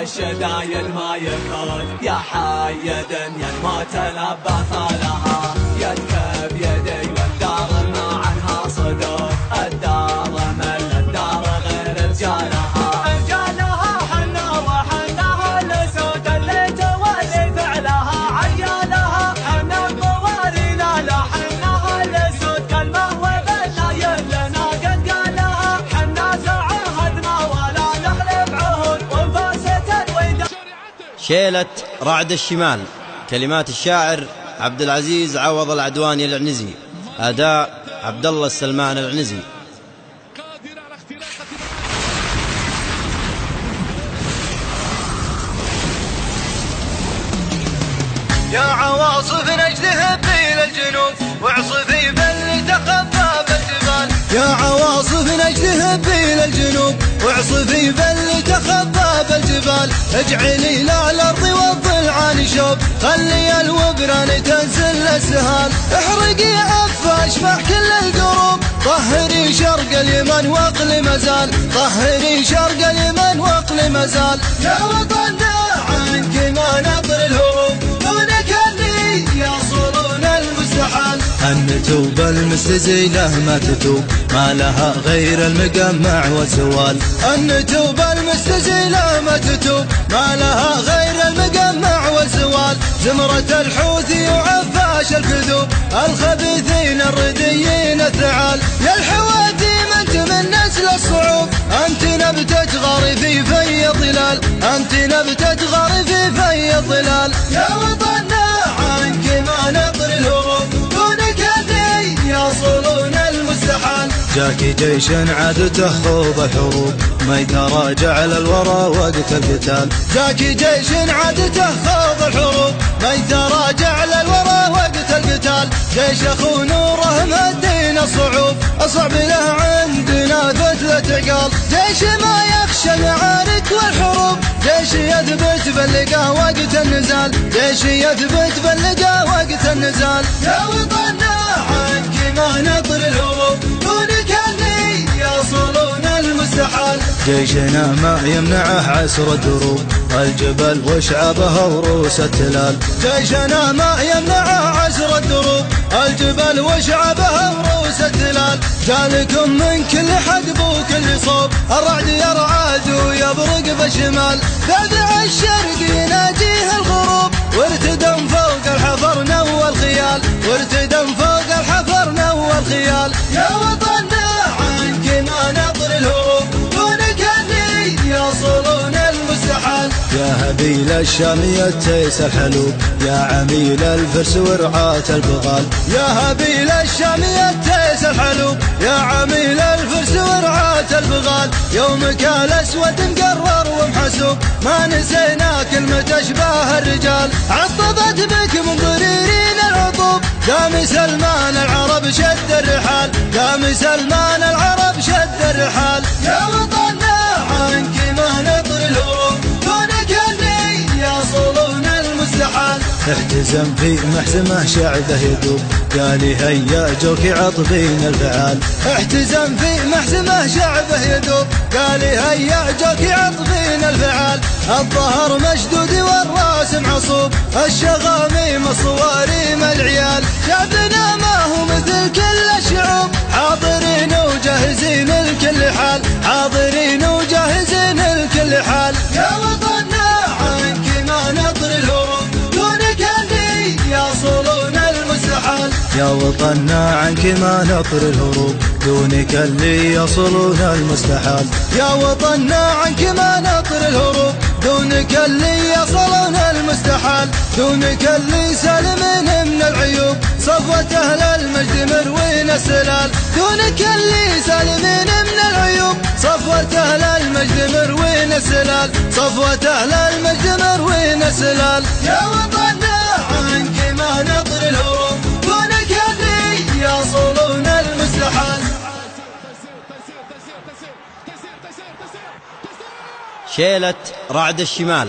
الشدايد ما يكون يا حي دنيا ما تلبى طالها يدك بيدي والدار ما عنها صدور الدار مل الدار غير رجالها رجالها حنا وحناها الاسود اللي تولي فعلها عيالها حنا موالينا لا حناها الاسود كلمه وبالنايل لنا قد قالها حنا تعهدنا ولا نخلف عهود وانفاسة الوداع. شيلة رعد الشمال، كلمات الشاعر عبد العزيز عوض العدواني العنزي، أداء عبد الله السلمان العنزي. يا عواصف نجدها إلى الجنوب واعصفي باللي تخفى بالجبال، يا عواصف نجدها إلى الجنوب واعصفي باللي تخفى بالجبال، اجعلي لا الارض والضلعان شوب خلي الوبران تنزل السهال، احرقي عفا اشبح كل القروب طهري شرق اليمن واقل مزال، طهري شرق اليمن واقل مزال، يا وطننا عنك ما نطر الهروب دونك اللي يصلون النتوب المستزيلة ما تتوب ما لها غير المقمع والزوال. النتوب المستزيلة ما تتوب ما لها غير المقمع والزوال. زمرة الحوثي وعفاش الكذوب الخبيثين الرديين الثعال. يا الحواتيم انت من نسل الصعوب انت نبتة غار في في الظلال. انت نبتة غار في في الظلال. يا وطننا عنك ما نطر الهروب دونك اللي يصلون المستحال. جاك جيش عادته خوض الحروب ما يتراجع للورى وقت القتال. جاك جيش عادته خوض الحروب ما يتراجع للورى وقت القتال. جيش اخو نوره مهدينا الصعوب الصعب له عندنا فتلة عقال. جيش ما يخشى المعارك والحروب جيش يثبت باللقاء وقت النزال. جيش يثبت باللقاء وقت النزال. يا وطننا عنك ما نطر الهروب دونك اللي يصلون المستحال. جيشنا ما يمنعه عسر الدروب الجبل وشعبها وروس التلال. جيشنا ما يمنعه عسر الدروب الجبل وشعبها وروس التلال. جالكم من كل حدب وكل صوب الرعد يرعد ويبرق بالشمال. ذبع الشرق يناجيه الغروب وارتدم فوق الحفر نوى الخيال. وارتدم فوق الحفر نوى الخيال. يا وطننا عنك ما نطر الهروب دونك اللي يصلون المستحال. يا هبيل الشام يتيس الحلوب يا عميل الفرس ورعاة البغال. يا هبيل الشام يتيس الحلوب يا عميل الفرس ورعاة البغال. يومك الاسود مقرر ومحسوب ما نسينا كلمة اشباه الرجال. عطبت بك من ضريرين العطوب قام سلمان العرب شد الرحال. قام سلمان العرب شد الرحال. يا وطننا عنك ما نطر الهروب دونك اللي يصلون المستحال. احتزم في محزمه شعبه يذوب قالي هيا جوك عطبين الفعال. احتزم في محزمه شعبه يذوب قالي هيا جوك عطبين الفعال. الظهر مشدود والراس معصوب الشغاميم الصواريم العيال. شعبنا ما هو مثل كل الشعوب حاضرين وجاهزين لكل حال. حاضرين وجاهزين لكل حال. يا وطننا عنك ما نطر الهروب دونك اللي يصلون المستحال. يا وطننا عنك ما نطر الهروب دونك اللي يصلون المستحال. يا وطننا عنك ما نطر الهروب دونك اللي يصلون المستحال. دونك اللي سالمين من العيوب صفوة أهل المجد مروين السلال. دونك اللي سالمين من العيوب صفوة أهل المجد مروين السلال. صفوة أهل المجد مروين السلال. يا وطننا عنك ما نطر الهروب دونك اللي يصلون المستحال. شيلة رعد الشمال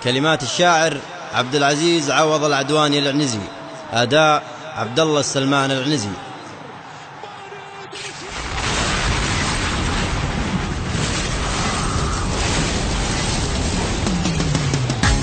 كلمات الشاعر عبد العزيز عوض العدواني العنزي. أداء عبد الله السلمان العنزي.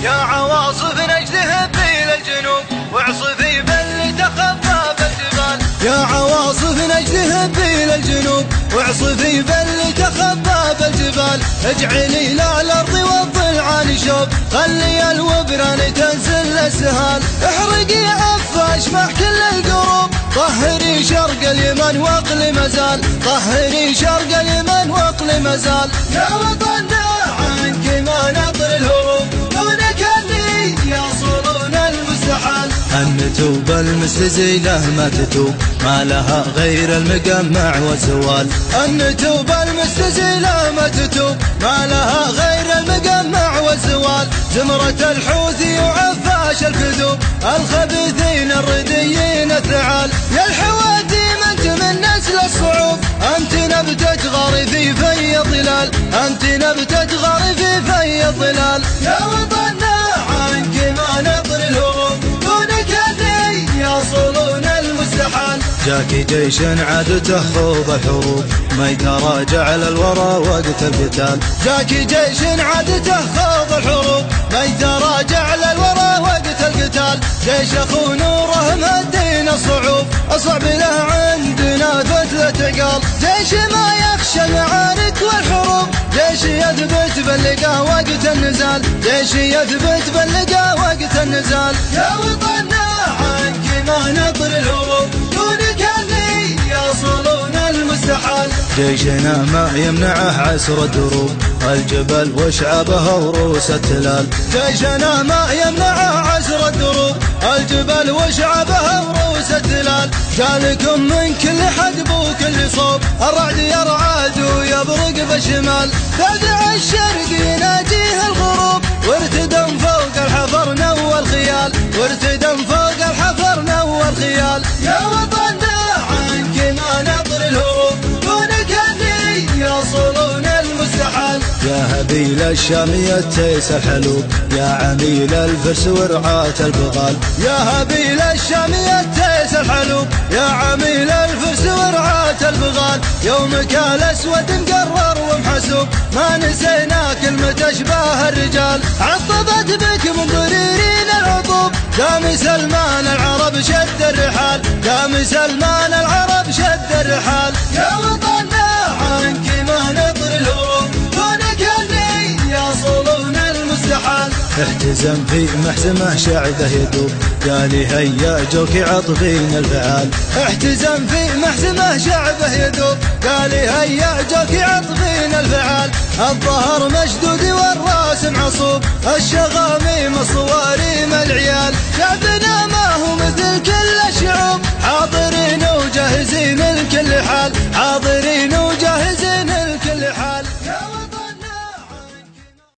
يا عواصف نجده بين الجنوب واعصفي بل تخفى بالجبال. يا عواصف نجده بين الجنوب واعصفي بل تخفى بالجبال. اجعلي لا الارض والضلعان شوب خلي الوبران تنزل السهال. احرقي عفاش مع كل القروب طهري شرق اليمن واقل مزال. طهري شرق اليمن واقل مزال. يا وطننا عنك ما نطر الهروب دونك اللي يصلون المستحال. النتوب المستزيلة ما تتوب ما لها غير المقمع والزوال. النتوب المستزيلة ما تتوب ما لها غير المقمع والزوال. زمرة الحوثي وعفاش الكذوب الخبيثين الرديين الثعال. يا الحواتيم انت من نسل الصعوب انت نبتة غار في في الظلال. انت نبتة غار في في الظلال. يا وطننا عنك ما نطر الهروب دونك اللي يصلون المستحال. جاك جيش عادته خوض الحروب ما يتراجع للورى وقت القتال. جاك جيش عادته خوض الحروب ما يتراجع للورى وقت القتال. جيش اخو نوره مهدينا الصعوب الصعب له عندنا فتلة عقال. جيش ما يخشى المعارك والحروب، جيش يثبت باللقاء وقت النزال، جيش يثبت باللقاء وقت النزال. يا وطننا عنك ما نطر الهروب، دونك اللي يصلون المستحيل. جيشنا ما يمنعه عسر الدروب، الجبل وشعبها وروس التلال. جيشنا ما يمنعه عسر الدروب، الجبل وشعبها وروس التلال. جالكم من كل حدب وكل صوب، الرعد يرعد ويبرق بالشمال. بدع الشرق يناجيه الغروب، وارتدم فوق الحفر نوى الخيال، وارتدم فوق الحفر نوى الخيال. يا وطننا عنك ما نطر الهروب، دونك اللي يصلون المستحيل. يا هبيل الشامية تيس الحلوب، يا عميل الفرس ورعاة البغال. يا هبيل الشامية تيس الحلوب، يا عميل الفرس ورعاة البغال. يومك الاسود مقرر ومحسوب، ما نسينا كلمة اشباه الرجال. عطبت بك من ضريرين العقوب، دام سلمان العرب شد الرحال، دام سلمان العرب شد الرحال. يا وطننا عنك ما نطر الهروب، دونك اللي يصلون المستحيل. احتزم في محزمه شعبه يدوب، قالي هيا جوكي عطفين الفعال. احتزم في محزمه شعبه يدوب، قالي هيا جوكي عطفين الفعال. الظهر مشدود والراس معصوب، الشغاميم الصواريم العيال. شعب